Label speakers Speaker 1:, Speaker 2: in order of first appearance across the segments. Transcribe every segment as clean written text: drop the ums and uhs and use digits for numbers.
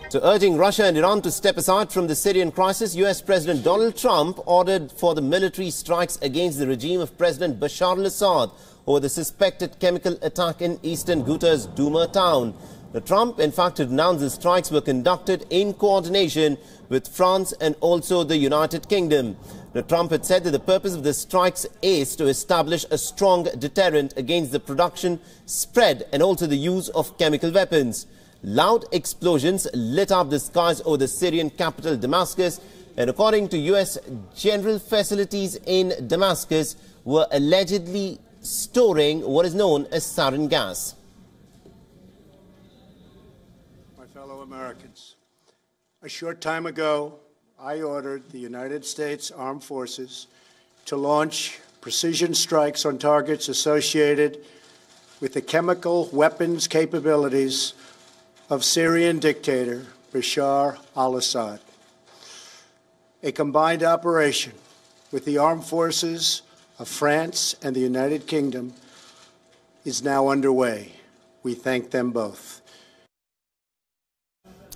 Speaker 1: So urging Russia and Iran to step aside from the Syrian crisis, US President Donald Trump ordered for the military strikes against the regime of President Bashar al-Assad over the suspected chemical attack in eastern Ghouta's Douma town. Now, Trump, in fact, announced the strikes were conducted in coordination with France and also the United Kingdom. Now, Trump had said that the purpose of the strikes is to establish a strong deterrent against the production, spread and also the use of chemical weapons. Loud explosions lit up the skies over the Syrian capital Damascus, and according to US general facilities in Damascus were allegedly storing what is known as sarin gas.
Speaker 2: My fellow Americans, a short time ago I ordered the United States Armed Forces to launch precision strikes on targets associated with the chemical weapons capabilities of Syrian dictator Bashar al-Assad. A combined operation with the armed forces of France and the United Kingdom is now underway. We thank them both.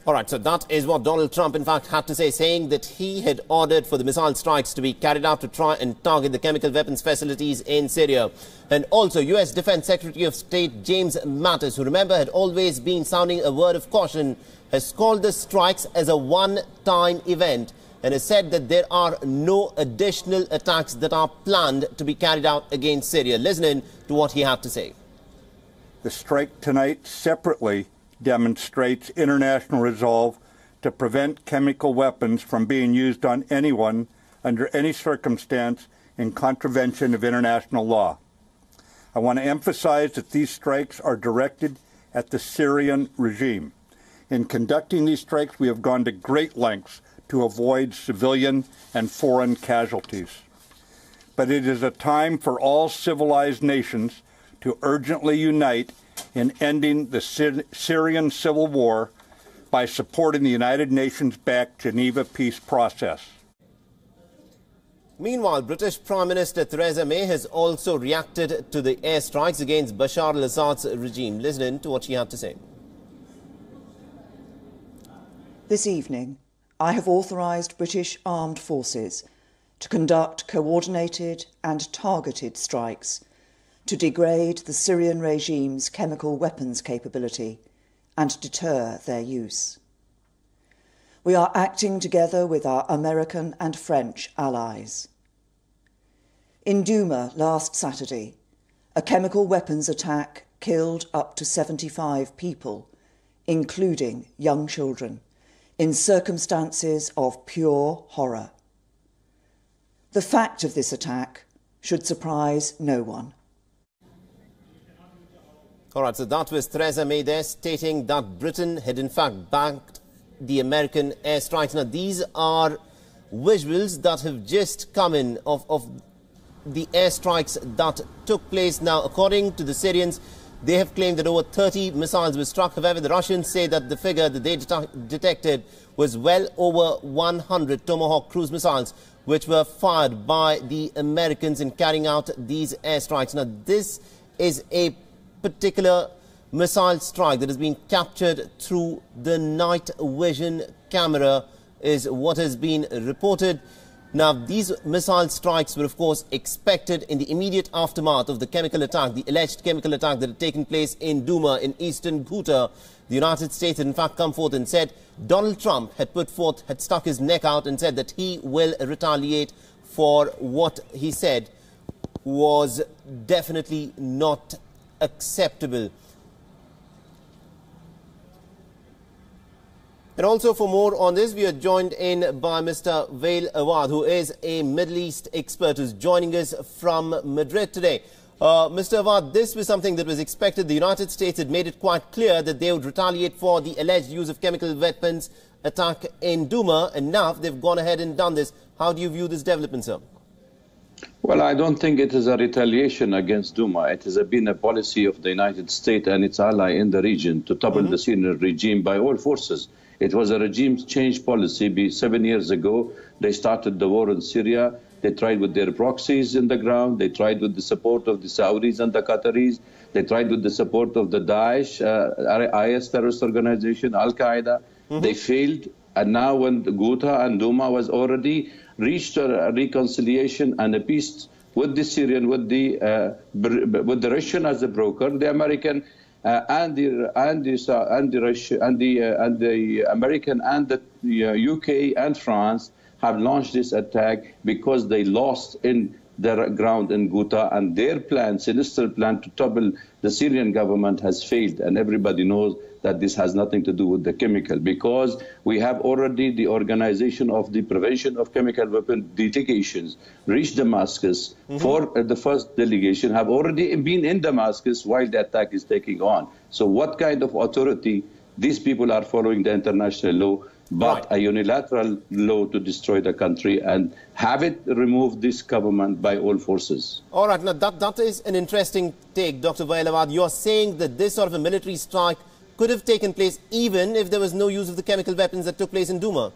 Speaker 1: All right, so that is what Donald Trump, in fact, had to say, saying that he had ordered for the missile strikes to be carried out to try and target the chemical weapons facilities in Syria. And also, U.S. Defense Secretary of State James Mattis, who, remember, had always been sounding a word of caution, has called the strikes as a one-time event and has said that there are no additional attacks that are planned to be carried out against Syria. Listening to what he had to say.
Speaker 3: The strike tonight separately demonstrates international resolve to prevent chemical weapons from being used on anyone under any circumstance in contravention of international law. I want to emphasize that these strikes are directed at the Syrian regime. In conducting these strikes, we have gone to great lengths to avoid civilian and foreign casualties. But it is a time for all civilized nations to urgently unite in ending the Syrian civil war by supporting the United Nations-backed Geneva peace process.
Speaker 1: Meanwhile, British Prime Minister Theresa May has also reacted to the airstrikes against Bashar al-Assad's regime. Listen to what she had to say.
Speaker 4: This evening, I have authorised British armed forces to conduct coordinated and targeted strikes to degrade the Syrian regime's chemical weapons capability and deter their use. We are acting together with our American and French allies. In Douma last Saturday, a chemical weapons attack killed up to 75 people, including young children, in circumstances of pure horror. The fact of this attack should surprise no one.
Speaker 1: All right, so that was Theresa May there stating that Britain had in fact backed the American airstrikes. Now, these are visuals that have just come in of the airstrikes that took place. Now, according to the Syrians, they have claimed that over 30 missiles were struck. However, the Russians say that the figure that they detected was well over 100 Tomahawk cruise missiles, which were fired by the Americans in carrying out these airstrikes. Now, this is a particular missile strike that has been captured through the night vision camera is what has been reported. Now, these missile strikes were, of course, expected in the immediate aftermath of the chemical attack, the alleged chemical attack that had taken place in Douma in eastern Ghouta. The United States had, in fact, come forth and said Donald Trump had stuck his neck out and said that he will retaliate for what he said was definitely not acceptable. And also for more on this, we are joined in by Mr. Wael Awad, who is a Middle East expert who's joining us from Madrid today. Mr. Awad, this was something that was expected. The United States had made it quite clear that they would retaliate for the alleged use of chemical weapons attack in Douma, and now they've gone ahead and done this. How do you view this development, sir?
Speaker 5: Well, I don't think it is a retaliation against Douma. It has been a policy of the United States and its ally in the region to topple the Syrian regime by all forces. It was a regime change policy 7 years ago. They started the war in Syria. They tried with their proxies in the ground. They tried with the support of the Saudis and the Qataris. They tried with the support of the Daesh, IS terrorist organization, Al-Qaeda. They failed, and now when Ghouta and Douma was already reached a reconciliation and a peace with the Syrian, with the Russian as a broker, the American and the American and the UK and France have launched this attack because they lost in their ground in Ghouta, and their plan, sinister plan to topple the Syrian government has failed, and everybody knows that this has nothing to do with the chemical, because we have already the Organization of the Prevention of Chemical Weapon delegations reached Damascus for the first delegation, have already been in Damascus while the attack is taking on. So what kind of authority? These people are following the international law, but a unilateral law to destroy the country and have it remove this government by all forces.
Speaker 1: All right, now that is an interesting take, Dr. Vailawad. You're saying that this sort of a military strike could have taken place even if there was no use of the chemical weapons that took place in Douma?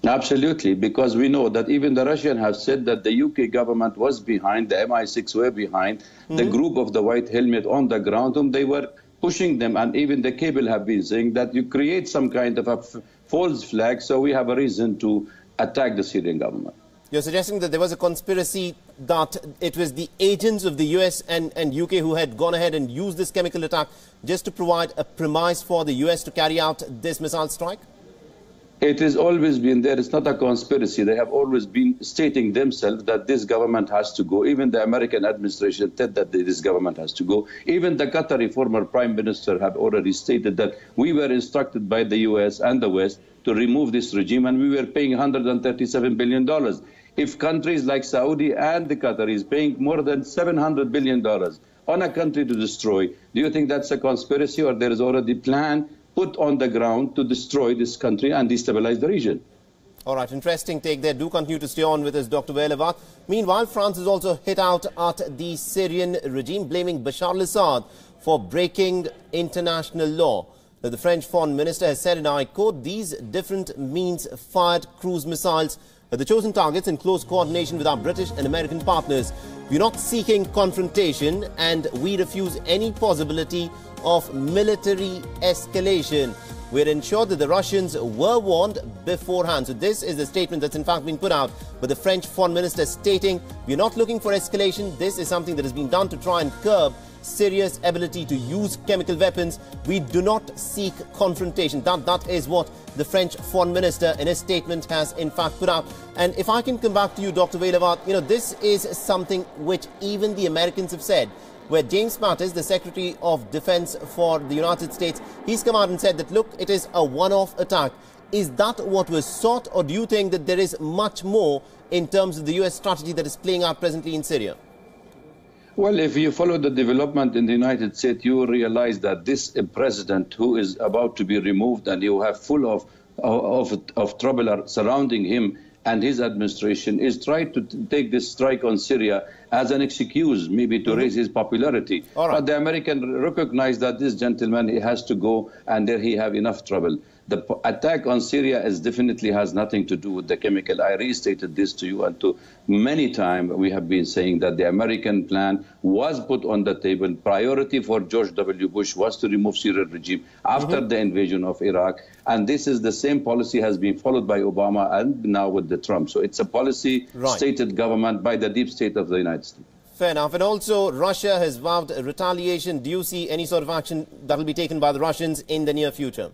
Speaker 5: Absolutely, because we know that even the Russians have said that the UK government was behind, the MI6 were behind, the group of the white helmet on the ground, whom they were pushing them, and even the cable have been saying that you create some kind of a false flag, so we have a reason to attack the Syrian government.
Speaker 1: You're suggesting that there was a conspiracy, that it was the agents of the US and UK who had gone ahead and used this chemical attack just to provide a premise for the US to carry out this missile strike?
Speaker 5: It has always been there. It's not a conspiracy. They have always been stating themselves that this government has to go. Even the American administration said that this government has to go. Even the Qatari former prime minister have already stated that we were instructed by the US and the West to remove this regime, and we were paying $137 billion. If countries like Saudi and the Qatari is paying more than $700 billion on a country to destroy, do you think that's a conspiracy, or there is already a plan put on the ground to destroy this country and destabilize the region?
Speaker 1: All right, interesting take there. Do continue to stay on with us, Dr. Vailawad. Meanwhile, France has also hit out at the Syrian regime, blaming Bashar al-Assad for breaking international law. Now, the French foreign minister has said, and I quote, "These different means fired cruise missiles at the chosen targets in close coordination with our British and American partners. We're not seeking confrontation, and we refuse any possibility of military escalation. We're ensured that the Russians were warned beforehand." So this is the statement that's in fact been put out by the French foreign minister, stating, "We're not looking for escalation. This is something that has been done to try and curb Syria's ability to use chemical weapons. We do not seek confrontation." That is what the French foreign minister in his statement has in fact put out. And if I can come back to you, Dr. Vailawad, this is something which even the Americans have said, where James Mattis, the Secretary of Defense for the United States, he's come out and said that, look, it is a one-off attack. Is that what was sought, or do you think that there is much more in terms of the US strategy that is playing out presently in Syria?
Speaker 5: Well, if you follow the development in the United States, you will realize that this president who is about to be removed, and you have full of trouble surrounding him and his administration, is trying to take this strike on Syria as an excuse, maybe to raise his popularity.
Speaker 1: Right.
Speaker 5: But the American recognize that this gentleman, he has to go, and there he have enough trouble. The attack on Syria definitely has nothing to do with the chemical. I restated this to you, and to many times we have been saying that the American plan was put on the table. Priority for George W. Bush was to remove Syrian regime after the invasion of Iraq. And this is the same policy has been followed by Obama and now with the Trump. So it's a policy stated government by the deep state of the United States.
Speaker 1: Fair enough. And also, Russia has vowed retaliation. Do you see any sort of action that will be taken by the Russians in the near future?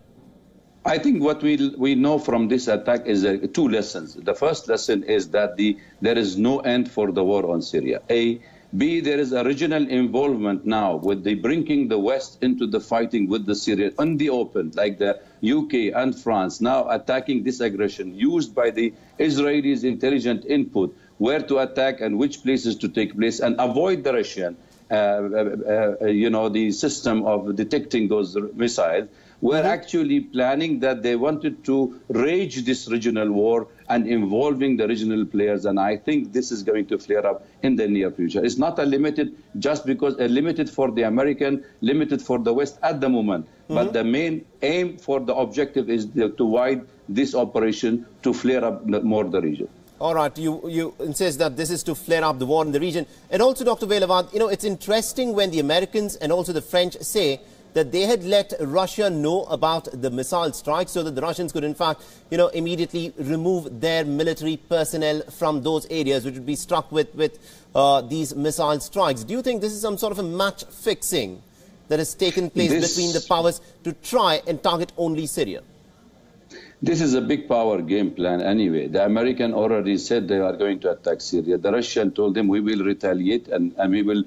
Speaker 5: I think what we know from this attack is two lessons. The first lesson is that there is no end for the war on Syria. A. B, there is a regional involvement now with bringing the West into the fighting with the Syrians on the open, like the UK and France now attacking this aggression used by the Israelis' intelligent input, where to attack and which places to take place, and avoid the Russian, the system of detecting those missiles. Were actually planning that they wanted to rage this regional war and involving the regional players. And I think this is going to flare up in the near future. It's not a limited, just because limited for the American, limited for the West at the moment. But the main aim for the objective is to wide this operation to flare up more the region.
Speaker 1: All right, you insist that this is to flare up the war in the region. And also, Dr. Vailawad, it's interesting when the Americans and also the French say that they had let Russia know about the missile strike so that the Russians could in fact, immediately remove their military personnel from those areas which would be struck with these missile strikes. Do you think this is some sort of a match fixing that has taken place between the powers to try and target only Syria?
Speaker 5: This is a big power game plan anyway. The American already said they are going to attack Syria. The Russian told them we will retaliate, and we will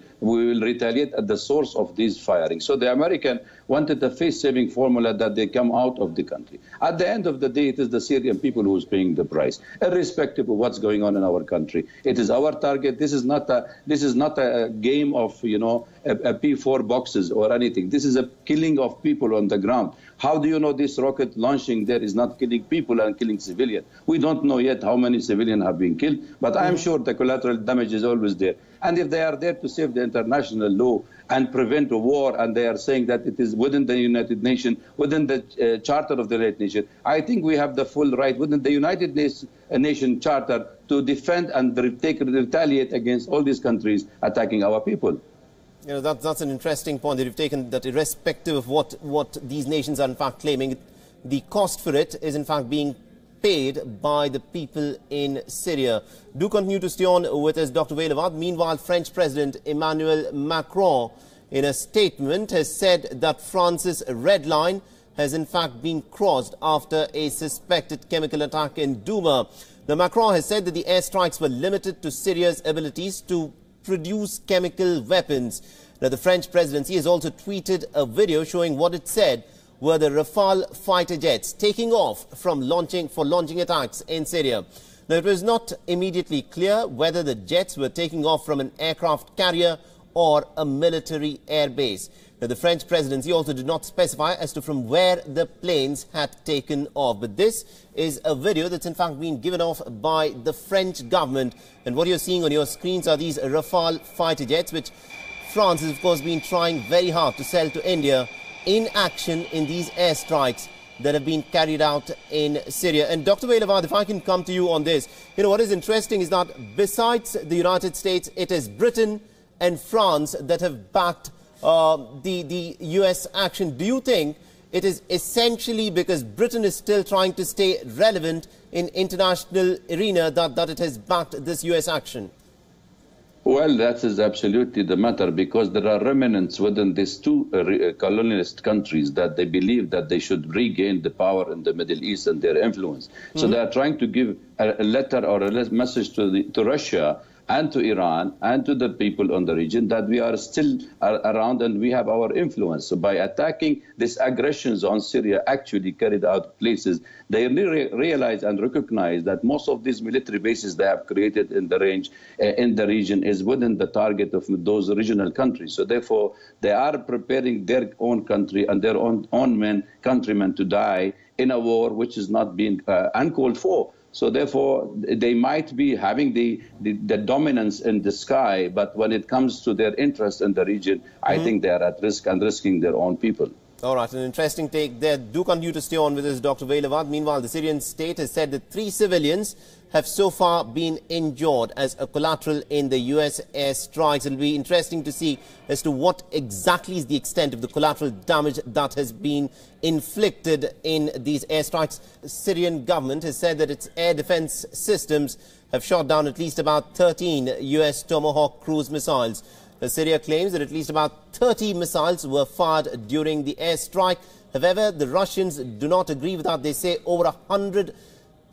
Speaker 5: retaliate at the source of these firing. So the American wanted a face-saving formula that they come out of the country. At the end of the day, it is the Syrian people who is paying the price, irrespective of what's going on in our country. It is our target. This is not a game of a P4 boxes or anything. This is a killing of people on the ground. How do you know this rocket launching there is not killing people and killing civilians? We don't know yet how many civilians have been killed, but I am sure the collateral damage is always there. And if they are there to save the international law and prevent a war, and they are saying that it is within the United Nations, within the Charter of the United Nations, I think we have the full right within the United Nations Charter to defend and retaliate against all these countries attacking our people.
Speaker 1: That's an interesting point that you've taken, that irrespective of what these nations are in fact claiming, the cost for it is in fact being paid by the people in Syria. Do continue to stay on with us, Dr. Vailavad. Meanwhile, French President Emmanuel Macron, in a statement, has said that France's red line has in fact been crossed after a suspected chemical attack in Douma. Now, Macron has said that the airstrikes were limited to Syria's abilities to produce chemical weapons. Now, the French presidency has also tweeted a video showing what it said were the Rafale fighter jets taking off from launching attacks in Syria. Now, it was not immediately clear whether the jets were taking off from an aircraft carrier or a military airbase. Now, the French presidency also did not specify as to from where the planes had taken off. But this is a video that's in fact been given off by the French government. And what you're seeing on your screens are these Rafale fighter jets, which France has, of course, been trying very hard to sell to India in action in these airstrikes that have been carried out in Syria. And Dr. Vailavad, if I can come to you on this, what is interesting is that besides the United States, it is Britain and France that have backed the US action. Do you think it is essentially because Britain is still trying to stay relevant in international arena that it has backed this US action?
Speaker 5: Well, that is absolutely the matter, because there are remnants within these two colonialist countries that they believe that they should regain the power in the Middle East and their influence. So they are trying to give a letter or a message to Russia and to Iran and to the people on the region that we are still around and we have our influence. So by attacking these aggressions on Syria actually carried out places, they realize and recognize that most of these military bases they have created in the region is within the target of those regional countries. So therefore, they are preparing their own country and their own countrymen to die in a war which is not being uncalled for. So therefore, they might be having the dominance in the sky, but when it comes to their interest in the region, I think they are at risk and risking their own people.
Speaker 1: All right, an interesting take there. Do continue to stay on with us, Dr. Vailavad. Meanwhile, the Syrian state has said that 3 civilians have so far been injured as a collateral in the US airstrikes. It will be interesting to see as to what exactly is the extent of the collateral damage that has been inflicted in these airstrikes. The Syrian government has said that its air defense systems have shot down at least about 13 US Tomahawk cruise missiles. Syria claims that at least about 30 missiles were fired during the airstrike. However, the Russians do not agree with that. They say over 100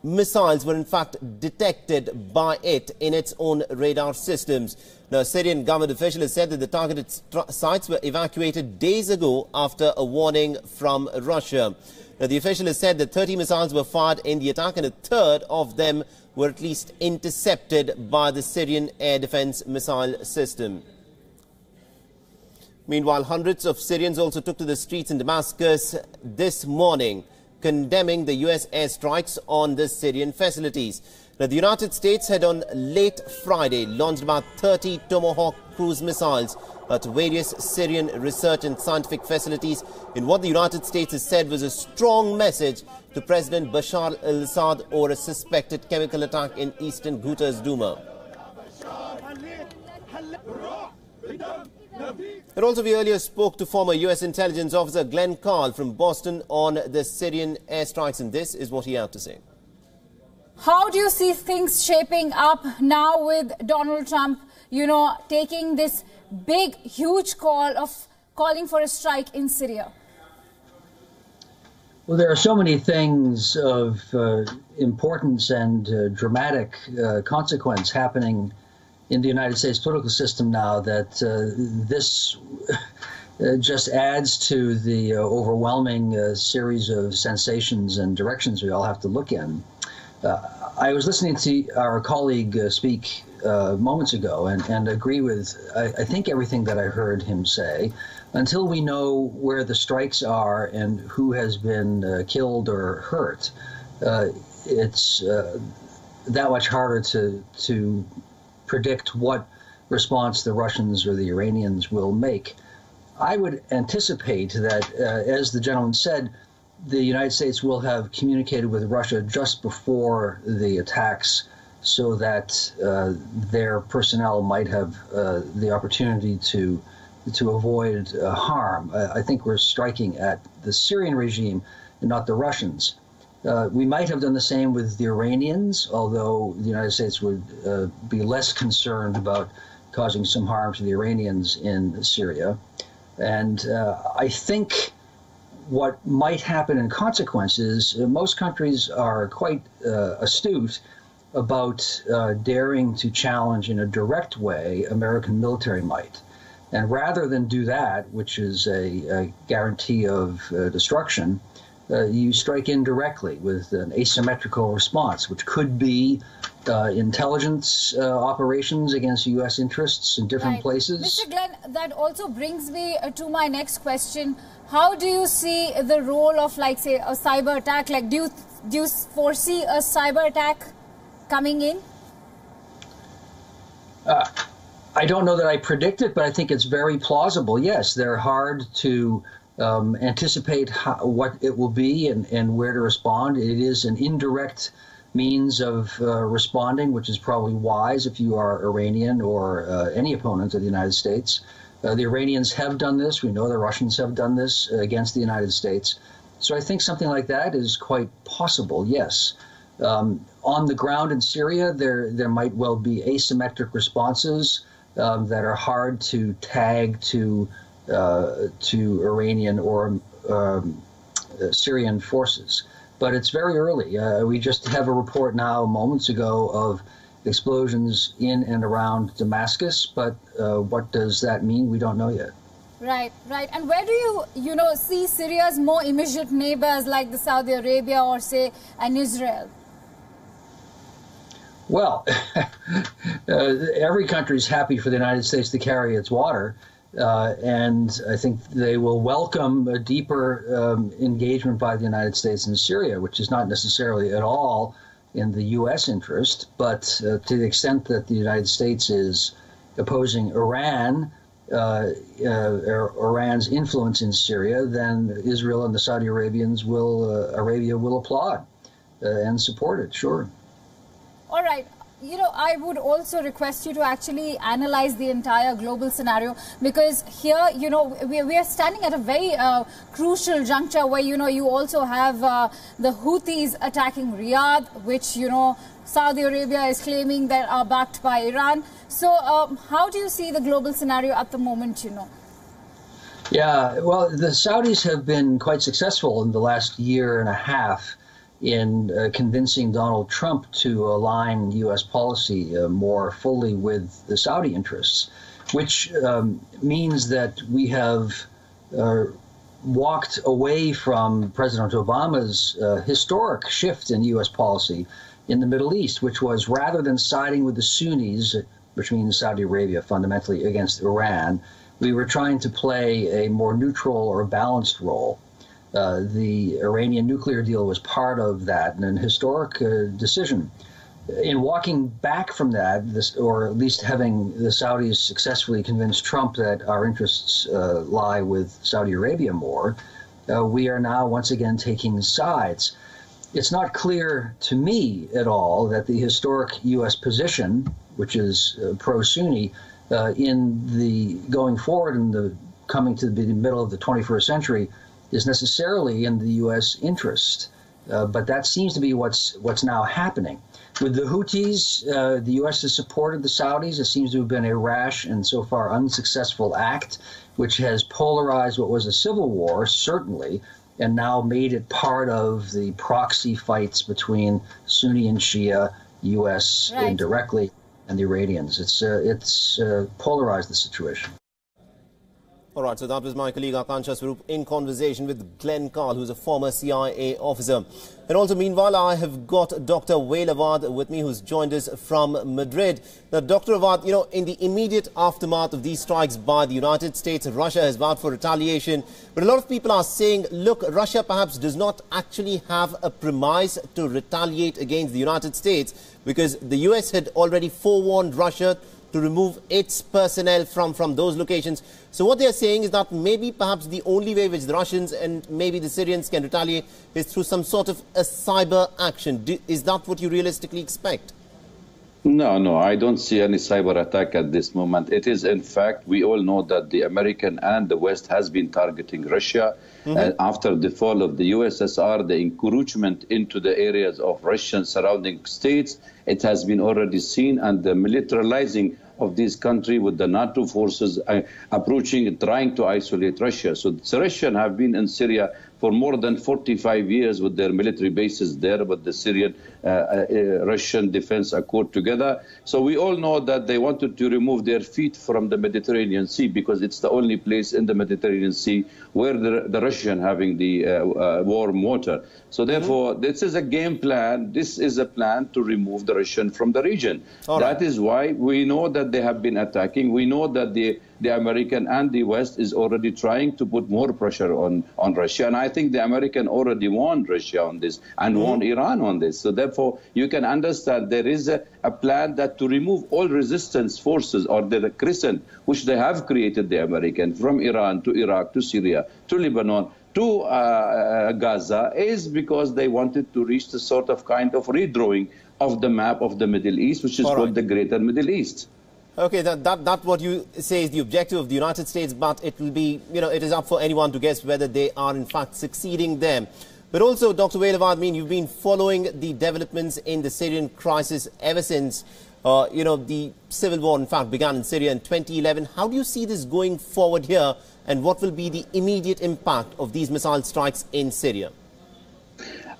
Speaker 1: missiles were in fact detected by it in its own radar systems. Now, a Syrian government official has said that the targeted sites were evacuated days ago after a warning from Russia. Now, the official has said that 30 missiles were fired in the attack and a third of them were at least intercepted by the Syrian air defense missile system. Meanwhile, hundreds of Syrians also took to the streets in Damascus this morning, condemning the US airstrikes on the Syrian facilities. Now, the United States had on late Friday launched about 30 Tomahawk cruise missiles at various Syrian research and scientific facilities in what the United States has said was a strong message to President Bashar al-Assad over a suspected chemical attack in eastern Ghouta's Douma. And also, we earlier spoke to former U.S. intelligence officer Glenn Carl from Boston on the Syrian airstrikes, and this is what he had to say.
Speaker 6: How do you see things shaping up now with Donald Trump, taking this big, huge call of calling for a strike in Syria?
Speaker 7: Well, there are so many things of importance and dramatic consequence happening in the United States political system now that this just adds to the overwhelming series of sensations and directions we all have to look in. I was listening to our colleague speak moments ago and agree with, I think, everything that I heard him say. Until we know where the strikes are and who has been killed or hurt, it's that much harder to predict what response the Russians or the Iranians will make. I would anticipate that, as the gentleman said, the United States will have communicated with Russia just before the attacks so that their personnel might have the opportunity to avoid harm. I think we're striking at the Syrian regime and not the Russians. We might have done the same with the Iranians, although the United States would be less concerned about causing some harm to the Iranians in Syria. And I think what might happen in consequence is most countries are quite astute about daring to challenge in a direct way American military might. And rather than do that, which is a guarantee of destruction, you strike indirectly with an asymmetrical response, which could be intelligence operations against U.S. interests in different places.
Speaker 6: Mr. Glenn, that also brings me to my next question. How do you see the role of, like, say, a cyber attack? Like, do you foresee a cyber attack coming in?
Speaker 7: I don't know that I predict it, but I think it's very plausible. Yes, they're hard to anticipate what it will be and where to respond. It is an indirect means of responding, which is probably wise if you are Iranian or any opponent of the United States. The Iranians have done this. We know the Russians have done this against the United States. So I think something like that is quite possible, yes. On the ground in Syria, there might well be asymmetric responses that are hard to tag to Iranian or Syrian forces. But it's very early. We just have a report now moments ago of explosions in and around Damascus, but what does that mean? We don't know yet.
Speaker 6: Right, right. And where do you see Syria's more immediate neighbors like the Saudi Arabia or, say, an Israel? Well,
Speaker 7: every country is happy for the United States to carry its water, and I think they will welcome a deeper engagement by the United States in Syria, which is not necessarily at all in the U.S. interest, but to the extent that the United States is opposing Iran, Iran's influence in Syria, then Israel and the Saudi Arabia will applaud and support it, sure.
Speaker 6: All right. I would also request you to actually analyze the entire global scenario, because here, we are standing at a very crucial juncture where, you also have the Houthis attacking Riyadh, which, Saudi Arabia is claiming that are backed by Iran. So how do you see the global scenario at the moment,
Speaker 7: Yeah, well, the Saudis have been quite successful in the last year and a half in convincing Donald Trump to align U.S. policy more fully with the Saudi interests, which means that we have walked away from President Obama's historic shift in U.S. policy in the Middle East, which was rather than siding with the Sunnis, which means Saudi Arabia fundamentally, against Iran, we were trying to play a more neutral or balanced role. The Iranian nuclear deal was part of that, and an historic decision. In walking back from that, or at least having the Saudis successfully convince Trump that our interests lie with Saudi Arabia more, we are now once again taking sides. It's not clear to me at all that the historic U.S. position, which is pro-Sunni, going forward in the coming to the middle of the 21st century is necessarily in the U.S. interest. But that seems to be what's now happening. With the Houthis, the U.S. has supported the Saudis. It seems to have been a rash and so far unsuccessful act, which has polarized what was a civil war, certainly, and now made it part of the proxy fights between Sunni and Shia, U.S. indirectly, and the Iranians. It's polarized the situation.
Speaker 1: All right, so that was my colleague Akansha Swaroop in conversation with Glenn Carl, who's a former CIA officer. And also, meanwhile, I have got Dr. Wael Awad with me, who's joined us from Madrid. Now, Dr. Awad, you know, in the immediate aftermath of these strikes by the United States, Russia has vowed for retaliation. But a lot of people are saying, look, Russia perhaps does not actually have a premise to retaliate against the United States, because the US had already forewarned Russia to remove its personnel from those locations. So what they are saying is that maybe perhaps the only way which the Russians and maybe the Syrians can retaliate is through some sort of a cyber action. Is that what you realistically expect?
Speaker 5: No, I don't see any cyber attack at this moment. It is, in fact, we all know that the American and the West has been targeting Russia. After the fall of the USSR, the encroachment into the areas of Russian surrounding states, it has been already seen, and the militarizing of this country with the NATO forces approaching, trying to isolate Russia. So the Russians have been in Syria for more than 45 years with their military bases there, with the Syrian Russian Defense Accord together. So we all know that they wanted to remove their feet from the Mediterranean Sea, because it's the only place in the Mediterranean Sea where the Russian having the warm water. So therefore, this is a game plan. This is a plan to remove the Russian from the region. That is why we know that they have been attacking. We know that the American and the West is already trying to put more pressure on Russia. And I think the American already warned Russia on this and warned Iran on this. So therefore, you can understand there is a plan that to remove all resistance forces, or the crescent, which they have created, the American, from Iran to Iraq to Syria to Lebanon to Gaza, is because they wanted to reach the sort of kind of redrawing of the map of the Middle East, which is called the Greater Middle East.
Speaker 1: Okay, that what you say is the objective of the United States, but it will be, you know, it is up for anyone to guess whether they are in fact succeeding them. But also, Dr. Wael Awad, you've been following the developments in the Syrian crisis ever since, you know, the civil war, in fact, began in Syria in 2011. How do you see this going forward here, and what will be the immediate impact of these missile strikes in Syria?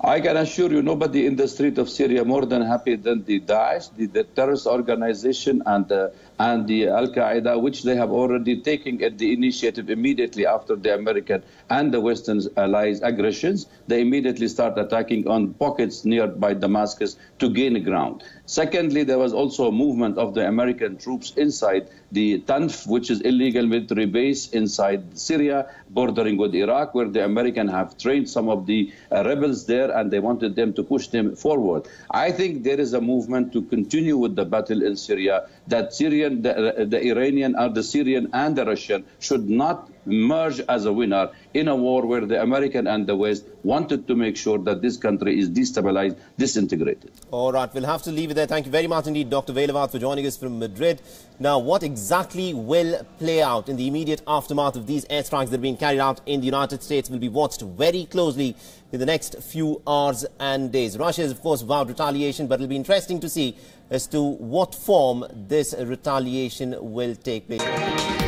Speaker 5: I can assure you, nobody in the street of Syria more than happy than the Daesh, the terrorist organization, and the Al-Qaeda, which they have already taken the initiative immediately after the American and the Western allies' aggressions. They immediately start attacking on pockets nearby Damascus to gain ground. Secondly, there was also a movement of the American troops inside the Tanf, which is illegal military base inside Syria, bordering with Iraq, where the Americans have trained some of the rebels there, and they wanted them to push them forward. I think there is a movement to continue with the battle in Syria, that the Iranian, or the Syrian and the Russian should not merge as a winner in a war where the American and the West wanted to make sure that this country is destabilized, disintegrated.
Speaker 1: All right, we'll have to leave it there. Thank you very much indeed, Dr. Wael Awad, for joining us from Madrid. Now, what exactly will play out in the immediate aftermath of these airstrikes that are being carried out in the United States will be watched very closely in the next few hours and days. Russia has, of course, vowed retaliation, but it'll be interesting to see as to what form this retaliation will take place.